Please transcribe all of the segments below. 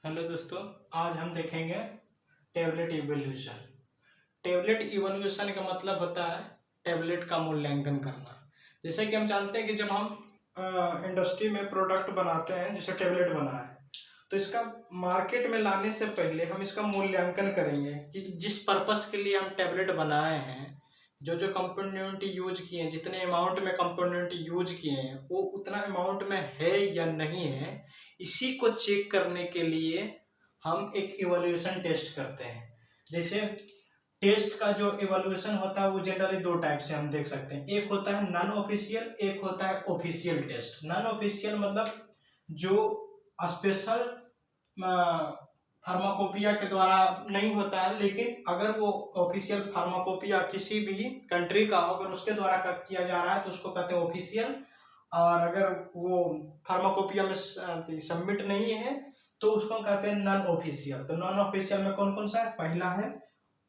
Hello दोस्तों, आज हम देखेंगे टेबलेट इवोल्यूशन। टेबलेट इवोल्यूशन का मतलब होता है टेबलेट का मूल्यांकन करना। जैसे कि हम जानते हैं कि जब हम इंडस्ट्री में प्रोडक्ट बनाते हैं, जैसे टेबलेट बना है, तो इसका मार्केट में लाने से पहले हम इसका मूल्यांकन करेंगे कि जिस पर्पस के लिए हम टेबलेट बनाए हैं, जो जो कंपोनेंट यूज किए हैं, जितने अमाउंट में कंपोनेंट यूज किए हैं वो उतना अमाउंट में है या नहीं है। इसी को चेक करने के लिए हम एक इवोल्यूशन टेस्ट करते हैं। जैसे टेस्ट का जो इवोल्यूशन होता है वो जनरली दो टाइप से हम देख सकते हैं। एक होता है नॉन ऑफिशियल, एक होता है ऑफिशियल टेस्ट। नॉन ऑफिशियल मतलब जो स्पेशल फार्माकोपिया के द्वारा नहीं होता है, लेकिन अगर वो ऑफिशियल फार्माकोपिया किसी भी कंट्री का हो, अगर उसके द्वारा किया जा रहा है तो उसको कहते हैं ऑफिशियल। और अगर वो फार्माकोपिया में सबमिट नहीं है तो उसको कहते हैं नॉन ऑफिशियल। तो नॉन ऑफिशियल में कौन कौन सा है? पहला है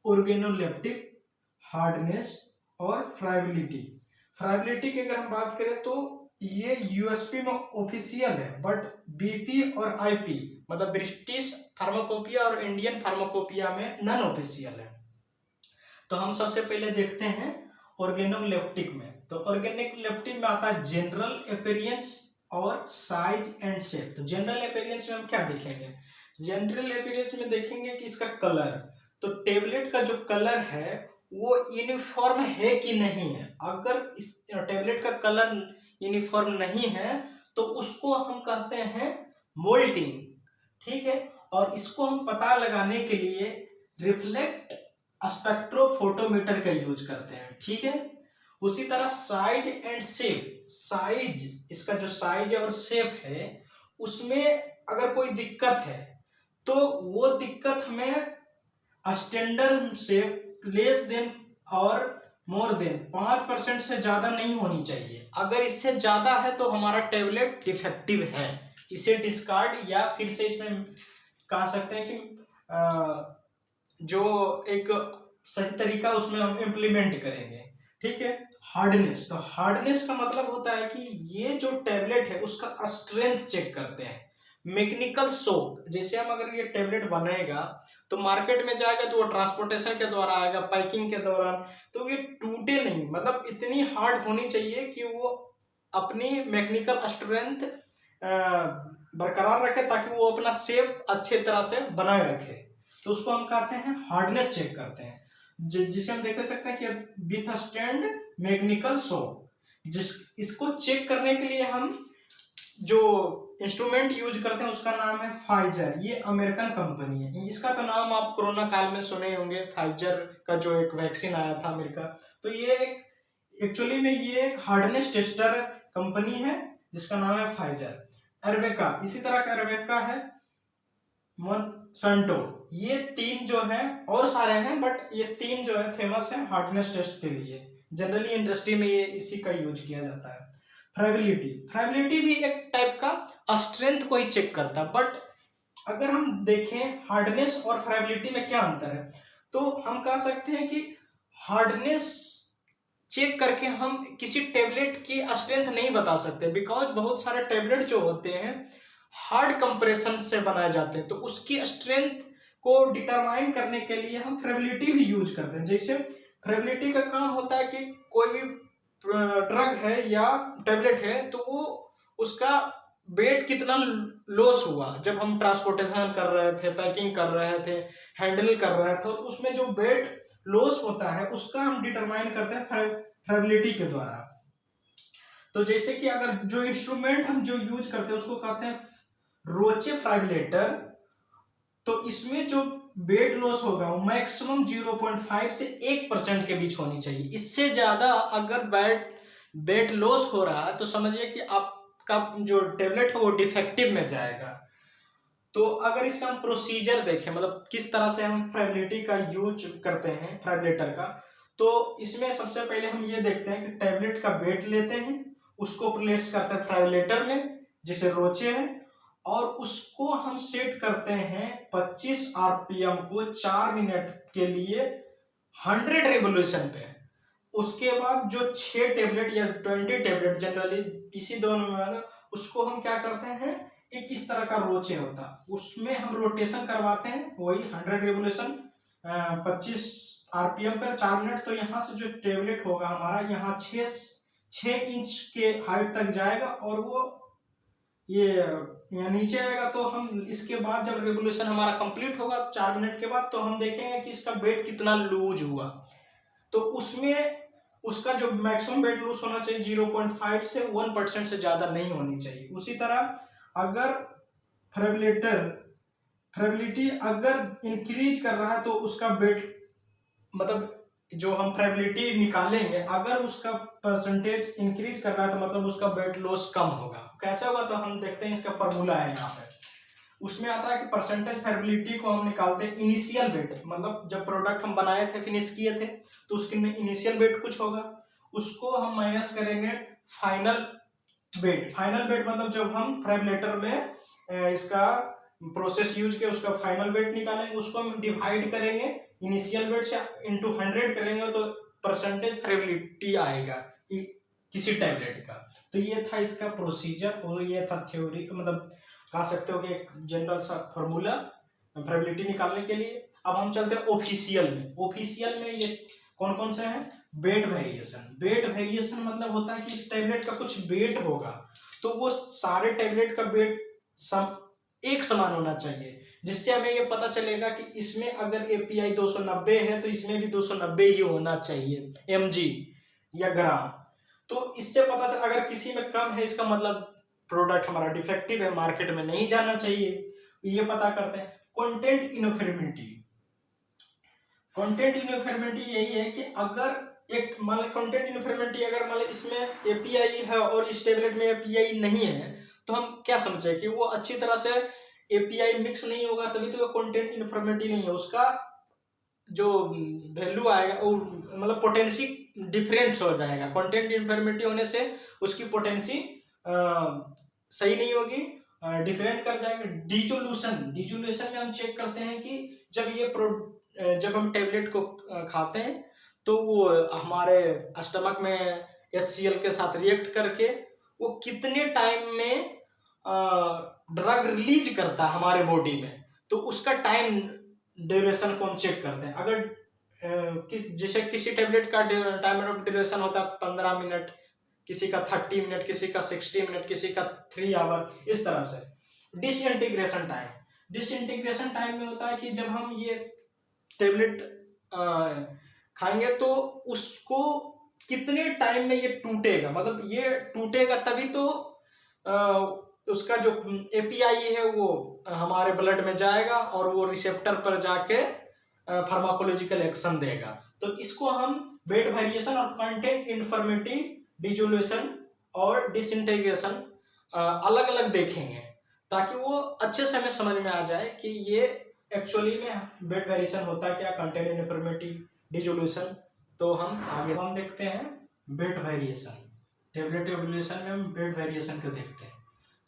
ऑर्गेनोलेप्टिक, हार्डनेस और फ्राइबिलिटी। फ्राइबिलिटी की अगर हम बात करें तो ये यूएसपी में ऑफिशियल है, बट बीपी और आईपी मतलब ब्रिटिश फार्माकोपिया और इंडियन फार्माकोपिया में नॉन ऑफिशियल है। तो हम सबसे पहले देखते हैं ऑर्गेनोलेप्टिक में। तो ऑर्गेनोलेप्टिक में आता है जनरल अपीयरेंस और साइज एंड शेप। तो जनरल अपीयरेंस में हम क्या देखेंगे? जनरल अपीयरेंस में देखेंगे कि इसका कलर, तो टेबलेट का जो कलर है वो यूनिफॉर्म है कि नहीं है। अगर इस टेबलेट का कलर यूनिफॉर्म नहीं है तो उसको हम कहते हैं मोल्टिंग, ठीक है। और इसको हम पता लगाने के लिए रिफ्लेक्ट स्पेक्ट्रोफोटोमीटर का यूज करते हैं, ठीक है। उसी तरह साइज एंड शेप, साइज, इसका जो साइज और शेप है उसमें अगर कोई दिक्कत है तो वो दिक्कत हमें स्टैंडर्ड शेप लेस देन और मोर देन 5% से ज्यादा नहीं होनी चाहिए। अगर इससे ज्यादा है तो हमारा टेबलेट डिफेक्टिव है, इसे डिस्कार्ड या फिर से इसमें कह सकते हैं कि जो एक सही तरीका उसमें हम इम्प्लीमेंट करेंगे, ठीक है। हार्डनेस, तो हार्डनेस का मतलब होता है कि ये जो टेबलेट है उसका स्ट्रेंथ चेक करते हैं। मैकेनिकल शॉक, जैसे हम अगर ये टेबलेट बनेगा तो मार्केट में जाएगा तो वो ट्रांसपोर्टेशन के द्वारा आएगा, पैकिंग के दौरान, तो ये टूटे नहीं, मतलब इतनी हार्ड होनी चाहिए कि वो अपनी मैकेनिकल स्ट्रेंथ बरकरार रखे ताकि वो अपना शेप अच्छे तरह से बनाए रखे। तो उसको हम कहते हैं हार्डनेस चेक करते हैं, जिसे हम देख सकते हैं कि विथ स्टैंड मैकेनिकल शो। इसको चेक करने के लिए हम जो इंस्ट्रूमेंट यूज करते हैं उसका नाम है फाइजर। ये अमेरिकन कंपनी है, इसका तो नाम आप कोरोना काल में सुने होंगे, फाइजर का जो एक वैक्सीन आया था अमेरिका। तो ये एक्चुअली में ये एक हार्डनेस टेस्टर कंपनी है जिसका नाम है फाइजर। अरवेका, इसी तरह का अरवेका है, मोनसेंटो। ये तीन जो है, और सारे हैं बट ये तीन जो है फेमस है हार्डनेस टेस्ट के लिए। जनरली इंडस्ट्री में ये इसी का यूज किया जाता है। फ्राइबिलिटी, फ्राइबिलिटी भी एक टाइप का स्ट्रेंथ को ही चेक करता है, बट अगर हम देखें हार्डनेस और फ्राइबिलिटी में क्या अंतर है, तो हम कह सकते हैं कि हार्डनेस चेक करके हम किसी टेबलेट की स्ट्रेंथ नहीं बता सकते, बिकॉज बहुत सारे टेबलेट जो होते हैं हार्ड कंप्रेशन से बनाए जाते हैं, तो उसकी स्ट्रेंथ को डिटरमाइन करने के लिए हम फ्रेबिलिटी भी यूज करते हैं। जैसे फ्रेबिलिटी का काम होता है कि कोई भी ड्रग है या टेबलेट है तो वो उसका वेट कितना लॉस हुआ जब हम ट्रांसपोर्टेशन कर रहे थे, पैकिंग कर रहे थे, हैंडल कर रहे थे, तो उसमें जो वेट लॉस होता है उसका हम डिटरमाइन करते हैं फ्रेबिलिटी के द्वारा। तो जैसे कि अगर जो इंस्ट्रूमेंट हम जो यूज करते हैं उसको कहते हैं रोचे फ्राइबिलेटर। तो इसमें जो वेट लॉस होगा वो मैक्सिमम 0.5 से 1% के बीच होनी चाहिए। इससे ज्यादा अगर वेट लॉस हो रहा है तो समझिए कि आपका जो टेबलेट है वो डिफेक्टिव में जाएगा। तो अगर इसका हम प्रोसीजर देखें, मतलब किस तरह से हम फ्राइबिलिटी का यूज करते हैं फ्राइबिलेटर का, तो इसमें सबसे पहले हम ये देखते हैं कि टेबलेट का वेट लेते हैं, उसको प्लेस करते हैं फ्राइबिलेटर में जिसे रोचे है, और उसको हम सेट करते हैं 25 आरपीएम को 4 मिनट के लिए 100 रेवोल्यूशन पे। उसके बाद जो 6 टेबलेट या 20 टेबलेट जनरली इसी दोनों में, उसको हम क्या करते हैं एक इस तरह का रोचे होता है, उसमें हम रोटेशन करवाते हैं, वही 100 रेवोल्यूशन 25 आरपीएम पर 4 मिनट। तो यहाँ से जो टेबलेट होगा हमारा यहाँ 6 इंच के हाइट तक जाएगा और वो ये यहाँ नीचे आएगा। तो हम इसके बाद जब रेवोल्यूशन हमारा कंप्लीट होगा 4 मिनट के बाद, तो हम देखेंगे कि इसका बेड कितना लूज हुआ। तो उसमें उसका जो मैक्सिमम बेड लूज होना चाहिए 0.5 से 1% से ज्यादा नहीं होनी चाहिए। उसी तरह अगर फ्रेबिलिटी अगर इंक्रीज कर रहा है तो उसका बेड मतलब जो हम फ्रेबिलिटी निकालेंगे, अगर उसका परसेंटेज इंक्रीज कर रहा है तो मतलब उसका बेड लॉस कम होगा। कैसे होगा तो हम देखते हैं, इसका फॉर्मूला है यहाँ पे। उसमें आता है कि परसेंटेज फेबिलिटी को हम निकालते हैं इनिशियल वेट, मतलब जब प्रोडक्ट हम बनाए थे, फिनिश किए थे, तो उसके इनिशियल वेट कुछ होगा, उसको हम माइनस करेंगे फाइनल वेट। फाइनल वेट मतलब जब हम फेब्रिलेटर में इसका प्रोसेस यूज के उसका फाइनल वेट निकालेंगे, उसको हम डिवाइड करेंगे इनिशियल वेट से इनटू 100 करेंगे, तो परसेंटेज फेबिलिटी आएगा किसी टैबलेट का। तो ये था इसका प्रोसीजर और ये था थ्योरी, मतलब कह सकते हो कि एक जनरल सा फॉर्मूला फेबिलिटी निकालने के लिए। अब हम चलते हैं ऑफिशियल में। ऑफिशियल में ये कौन कौन से हैं? Wait variation. वेट वेरिएशन मतलब होता है कि इस टैबलेट का कुछ वेट होगा, तो वो सारे टैबलेट का वेट एक समान होना चाहिए, जिससे हमें ये पता चलेगा कि इसमें अगर एपीआई 290 है तो इसमें भी 290 ही होना चाहिए एमजी या ग्राम। तो इससे पता चला अगर किसी में कम है, इसका मतलब प्रोडक्ट हमारा डिफेक्टिव है, मार्केट में नहीं जाना चाहिए। ये पता करते हैं। Content uniformity. कंटेंट यूनिफॉर्मिटी यही है कि अगर एक मान कंटेंट यूनिफॉर्मिटी अगर मान इसमें एपीआई है और इस टैबलेट में एपीआई नहीं है, तो हम क्या समझे कि वो अच्छी तरह से एपीआई मिक्स नहीं होगा, तभी तो वो कंटेंट यूनिफॉर्मिटी नहीं है। उसका जो वैल्यू आएगा वो मतलब पोटेंसी डिफरेंट हो जाएगा। कंटेंट यूनिफॉर्मिटी होने से उसकी पोटेंसी सही नहीं होगी, डिफरेंट कर जाएगा। डिजोल्यूशन में हम चेक करते हैं कि जब हम टेबलेट को खाते हैं तो वो हमारे स्टमक में HCl के साथ रिएक्ट करके वो कितने टाइम में ड्रग रिलीज करता है हमारे बॉडी में, तो उसका टाइम ड्यूरेशन को हम चेक करते हैं। अगर जैसे किसी टेबलेट का टाइम ऑफ ड्यूरेशन होता है 15 मिनट, किसी का 30 मिनट, किसी का 60 मिनट, किसी का 3 आवर, इस तरह से। डिसइंटीग्रेशन टाइम में होता है कि जब हम ये टेबलेट खाएंगे तो उसको कितने टाइम में ये टूटेगा, मतलब ये टूटेगा तभी तो उसका जो एपीआई है वो हमारे ब्लड में जाएगा और वो रिसेप्टर पर जाके फार्माकोलॉजिकल एक्शन देगा। तो इसको हम वेट वेरिएशन और कंटेंट यूनिफॉर्मिटी, डिजोल्यूशन और डिसइंटीग्रेशन अलग अलग देखेंगे, ताकि वो अच्छे से हमें समझ में आ जाए कि ये एक्चुअली में वेट वेरिएशन होता है क्या, कंटेंट यूनिफॉर्मिटी, डिजोल्यूशन। तो हम देखते हैं वेट वेरिएशन। टेबलेट एवोल्यूशन में हम वेट वेरिएशन को देखते हैं।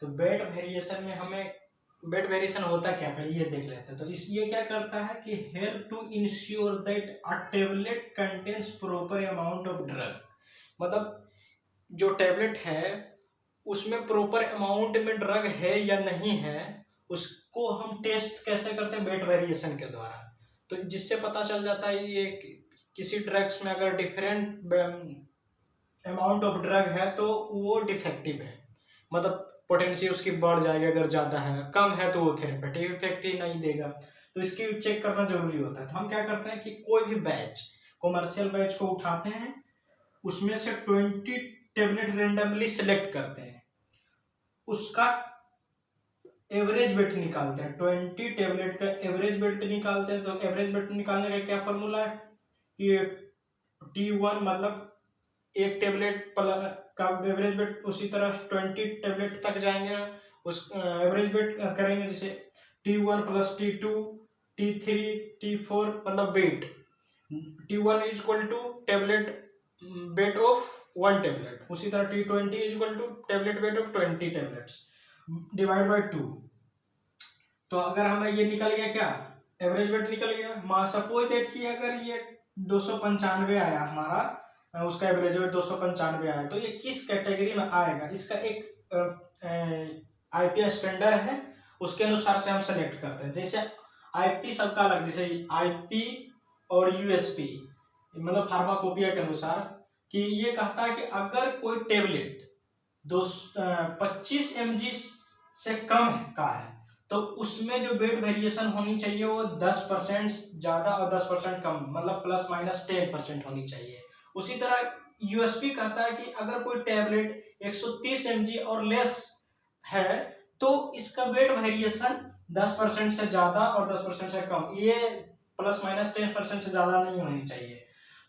तो वेट वेरिएशन में हमें वेट वेरिएशन होता क्या है ये देख लेते हैं। तो ये क्या करता है कि here to ensure that a tablet contains proper amount of drug, मतलब जो टेबलेट है उसमें प्रॉपर अमाउंट में ड्रग है या नहीं है, उसको हम टेस्ट कैसे करते हैं? वेट वेरिएशन के द्वारा। तो जिससे पता चल जाता है ये किसी ड्रग्स में अगर डिफरेंट अमाउंट ऑफ ड्रग है तो वो डिफेक्टिव है, मतलब पोटेंशियल उसकी बढ़ जाएगी। अगर ज़्यादा है, कम है तो वो थेरेपेटिक इफेक्ट ही नहीं देगा। तो इसकी चेक करना जरूरी होता है। तो हम क्या करते हैं कि कोई भी बैच, कॉमर्शियल बैच को उठाते हैं, उसमें से 20 टेबलेट रेंडमली सिलेक्ट करते हैं, उसका एवरेज वेट निकालते हैं। 20 टेबलेट का एवरेज वेट निकालते हैं। तो एवरेज वेट निकालने का क्या फॉर्मूला है कि T1 मतलब एक टेबलेट का एवरेज वेट, उसी तरह 20 टेबलेट तक जाएंगे उस एवरेज वेट करेंगे, जैसे T1 plus T2 T3 T4 मतलब weight. T1 is equal to tablet weight of 1 tablet, उसी तरह T20 is equal to tablet weight of 20 tablets divide by 2। तो अगर हमें ये निकल गया क्या, एवरेज वेट निकल गया। सपोज दैट कि अगर ये 295 आया हमारा, उसका एवरेज वेट 295 आया, तो ये किस कैटेगरी में आएगा? इसका एक आईपी स्टैंडर्ड है उसके अनुसार से हम सेलेक्ट करते हैं। जैसे आईपी सबका अलग, जैसे आईपी और यूएसपी मतलब फार्माकोपिया के अनुसार कि ये कहता है कि अगर कोई टेबलेट 25 mg से कम का है तो उसमें जो वेट वेरिएशन होनी चाहिए वो 10% ज्यादा और 10% कम, मतलब ±10% होनी चाहिए। उसी तरह यूएसपी कहता है कि अगर कोई टेबलेट 130 mg और लेस है तो इसका वेट वेरिएशन 10% से ज्यादा और 10% से कम, ये ±10% से ज्यादा नहीं होनी चाहिए।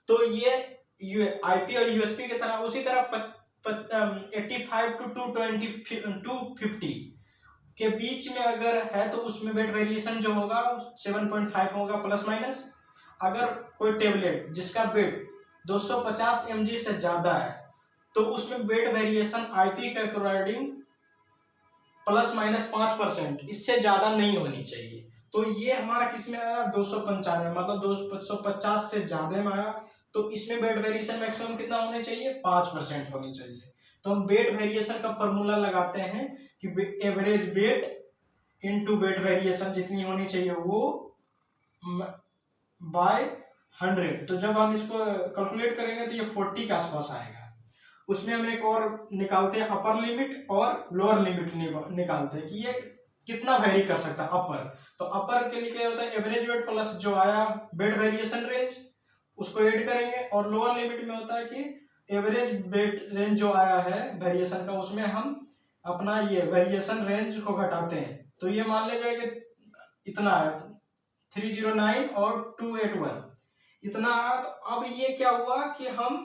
तो ये आईपी और यूएसपी की तरह उसी तरह 85 to 250 के बीच में अगर है तो उसमें वेट वेरिएशन जो होगा 7.5 होगा प्लस माइनस। अगर कोई टेबलेट जिसका वेट 250 mg से ज्यादा है तो उसमें वेट वेरिएशन आईपी के अकॉर्डिंग ±5%, इससे ज्यादा नहीं होनी चाहिए। तो ये हमारा किसमें आया 295, मतलब 250 से ज्यादा में आया तो इसमें वेट वेरिएशन मैक्सिमम कितना होना चाहिए 5% होनी चाहिए। तो हम वेट वेरिएशन का फॉर्मूला लगाते हैं कि average weight into wait variation जितनी होनी चाहिए वो बाय 100। तो जब हम इसको कैलकुलेट करेंगे तो ये 40 के आसपास आएगा। उसमें हम एक और निकालते हैं अपर लिमिट और लोअर लिमिट निकालते हैं कि ये कितना वेरी कर सकता है अपर। तो अपर के लिए क्या होता है एवरेज वेट प्लस जो आया वेट वेरिएशन रेंज उसको ऐड करेंगे, और लोअर लिमिट में होता है कि एवरेज वेट रेंज जो आया है वेरिएशन का उसमें हम अपना ये वेरिएशन रेंज को घटाते हैं। तो ये मान लीजिए कि इतना आया 309 और 281 इतना आया। तो अब ये क्या हुआ कि हम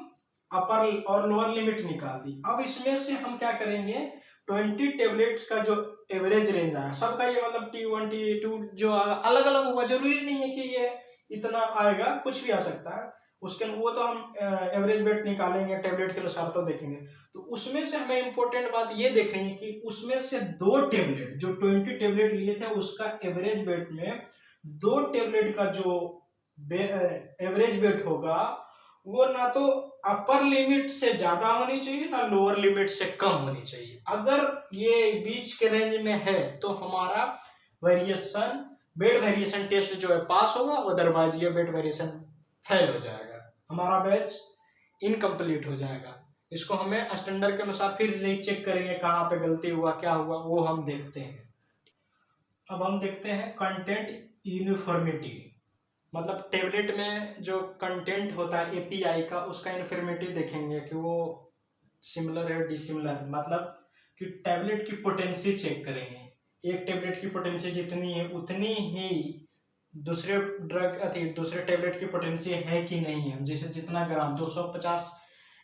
अपर और लोअर लिमिट निकाल दी। अब इसमें से हम क्या करेंगे 20 टेबलेट्स का जो एवरेज रेंज आया सबका, ये मतलब T1 T2 जो अलग अलग होगा, जरूरी नहीं है कि ये इतना आएगा, कुछ भी आ सकता है उसके, वो तो हम एवरेज वेट निकालेंगे टेबलेट के अनुसार तो देखेंगे। तो उसमें से हमें इंपॉर्टेंट बात ये देखनी है कि उसमें से 2 टेबलेट जो 20 टेबलेट लिए थे उसका एवरेज वेट में 2 टेबलेट का जो एवरेज वेट होगा वो ना तो अपर लिमिट से ज्यादा होनी चाहिए ना लोअर लिमिट से कम होनी चाहिए। अगर ये बीच के रेंज में है तो हमारा वेरिएशन वेट वेरिएशन टेस्ट जो है पास होगा, अदरवाइज ये वेट वेरिएशन फेल हो जाएगा, हमारा बैच इनकम्प्लीट हो जाएगा। इसको हमें स्टैंडर्ड के अनुसार फिर से चेक करेंगे कहाँ पे गलती हुआ क्या हुआ वो हम देखते हैं। अब हम देखते हैं कंटेंट यूनिफॉर्मिटी, मतलब टेबलेट में जो कंटेंट होता है एपीआई का उसका यूनिफॉर्मिटी देखेंगे कि वो सिमिलर है डिसिमिलर, मतलब कि टेबलेट की पोटेंसी चेक करेंगे। एक टेबलेट की पोटेंसी जितनी है उतनी ही दूसरे दूसरे टेबलेट की पोटेंसी है कि नहीं है। जैसे जितना ग्राम 250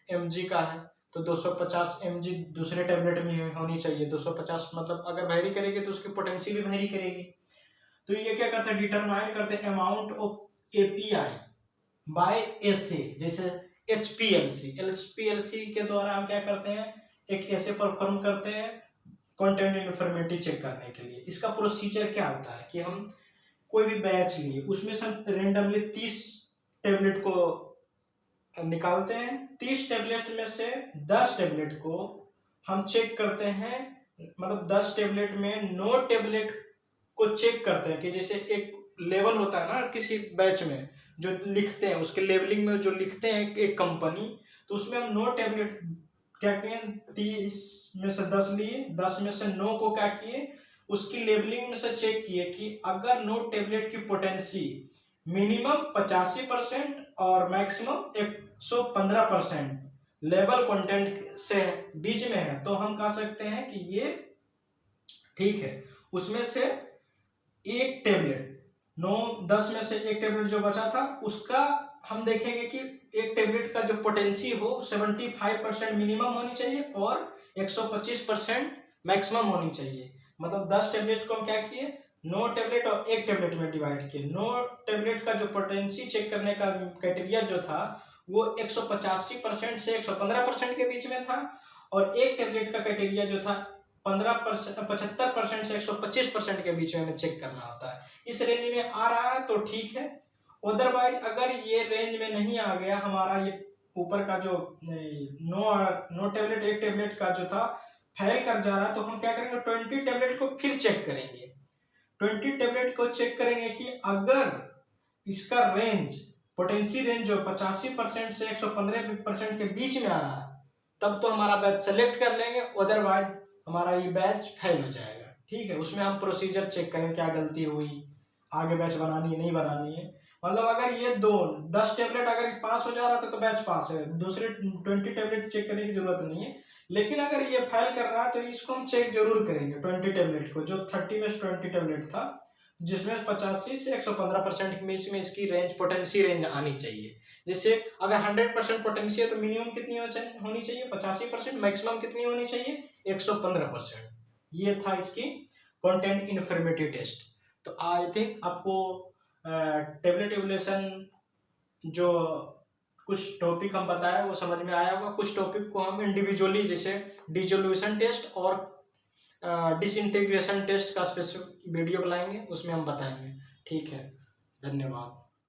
mg का है तो 250 mg दूसरे टेबलेट में होनी चाहिए। 250 मतलब अगर वेरी करेगी तो उसकी पोटेंसी भी वेरी करेगी। तो ये क्या करते हैं डिटरमाइन करते हैं अमाउंट ऑफ एपीआई बाय एसे, जैसे एचपीएलसी के द्वारा हम क्या करते हैं एक ऐसे परफॉर्म करते हैं कंटेंट यूनिफॉर्मिटी चेक करने के लिए। इसका प्रोसीजर क्या होता है कि हम कोई भी बैच लिए उसमें से हम रेंडमली 30 टेबलेट को निकालते हैं। 30 टेबलेट में से 10 टेबलेट को हम चेक करते हैं, मतलब 10 टेबलेट में 9 टेबलेट को चेक करते हैं कि जैसे एक लेवल होता है ना किसी बैच में जो लिखते हैं उसके लेवलिंग में जो लिखते हैं एक कंपनी, तो उसमें हम 9 टेबलेट क्या किए 30 में से 10 लिए, 10 में से 9 को क्या किए उसकी लेबलिंग में से चेक किए कि अगर 9 टेबलेट की पोटेंसी मिनिमम 85% और मैक्सिमम 115% लेवल कंटेंट से बीच में है तो हम कह सकते हैं कि ये ठीक है। उसमें से एक टेबलेट 9-10 में से एक टेबलेट जो बचा था उसका हम देखेंगे कि एक टेबलेट का जो पोटेंसी हो 75% मिनिमम होनी चाहिए और 125% मैक्सिमम होनी चाहिए। मतलब 10 टेबलेट को हम क्या किए 9 टेबलेट और एक टेबलेट में डिवाइड किए। 9 टेबलेट का जो पोटेंसी चेक करने का क्राइटेरिया जो था वो 185% से 115% के बीच में था, और एक टेबलेट का क्राइटेरिया जो था 75% से 125% के बीच में हमें चेक करना होता है। इस रेंज में आ रहा है तो ठीक है, अदरवाइज अगर ये रेंज में नहीं आ गया हमारा ये ऊपर का जो 9 टेबलेट एक टेबलेट का जो था फैल कर जा रहा है तो हम क्या करेंगे, 20 टेबलेट को फिर चेक करेंगे। 20 टेबलेट को चेक करेंगे कि अगर इसका रेंज, पोटेंसी रेंज जो 85% से 115% के बीच में आ रहा है, तब तो हमारा बैच सेलेक्ट कर लेंगे, अदरवाइज हमारा ये बैच फेल हो जाएगा। ठीक है, उसमें हम प्रोसीजर चेक करेंगे क्या गलती हुई, आगे बैच बनानी है नहीं बनानी है। मतलब अगर ये 10 टेबलेट अगर पास हो जा रहा था तो बैच पास है, दूसरे 20 टेबलेट चेक करने की जरूरत नहीं है। लेकिन अगर ये फेल कर रहा है तो इसको हम चेक जरूर करेंगे, 20 टेबलेट को, जो 30 में से 20 टेबलेट था, जिसमें 85 से 115% के बीच में इसकी रेंज, पोटेंसी रेंज आनी चाहिए। जैसे अगर 100% पोटेंसी है तो मिनिमम कितनी होनी चाहिए, 85%, मैक्सिमम कितनी होनी चाहिए, 115%। ये था इसकी कंटेंट इन्फॉर्मेटिव टेस्ट। तो आई थिंक आपको टेबलेट इवोल्यूशन जो कुछ टॉपिक हम बताए वो समझ में आया होगा। कुछ टॉपिक को हम इंडिविजुअली, जैसे डिसोल्यूशन टेस्ट और डिसइंटीग्रेशन टेस्ट का स्पेसिफिक वीडियो बनाएंगे, उसमें हम बताएंगे। ठीक है, धन्यवाद।